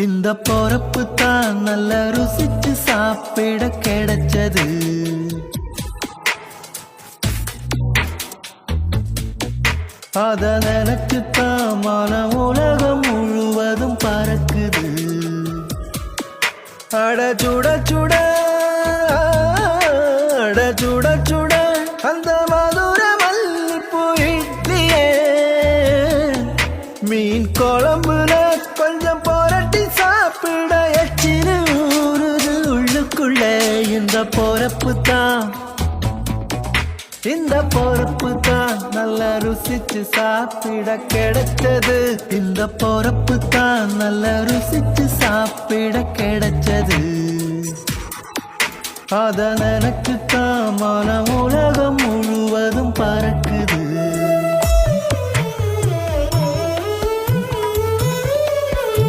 இந்த பொறப்பு தான் நல்ல ருசிச்சு சாப்பிட கிடைச்சது. அத நினைச்சுத்தான் மன உலகம் முழுவதும் பறக்குது. அட சுட சுட அட சுட சுட அந்த மதுர மல்லிப்பூ இட்லியே மீன் குழம்புல கொஞ்சம் புரட்டி சாப்பிட எச்சிறு ஊறுது உள்ளுக்குள்ள. இந்த பொறப்பு தான் இந்த பொறப்பு தான் நல்ல ருசிச்சு சாப்பிட கிடைச்சது. இந்த பொறப்பு தான் நல்ல ருசிச்சு சாப்பிட கிடைச்சது. அத நினைச்சுத்தான் மன உலகம் முழுவதும் பறக்க